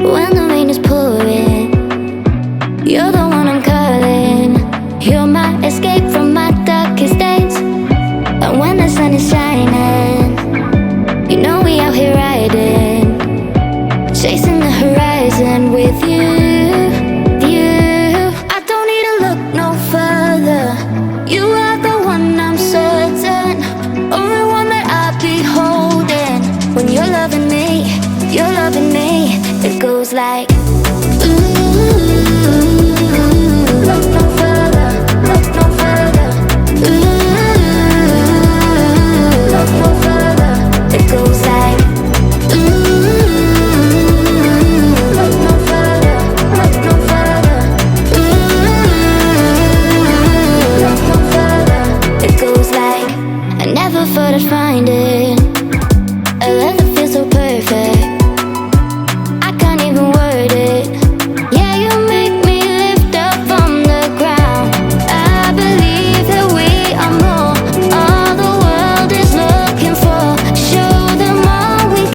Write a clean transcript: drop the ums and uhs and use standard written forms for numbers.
when the rain is pouring. You're the one I'm calling. You're my escape from my darkest days. And when the sun is shining, you know we out here riding, chasing the horizon with you. I don't need to look no further. You are the one I'm certain, only one that I'll be holding. When you're loving me, it goes like look no further, look no further. Look no further. It goes like look no further, look no further. Look no further. It goes like I never thought I'd find it.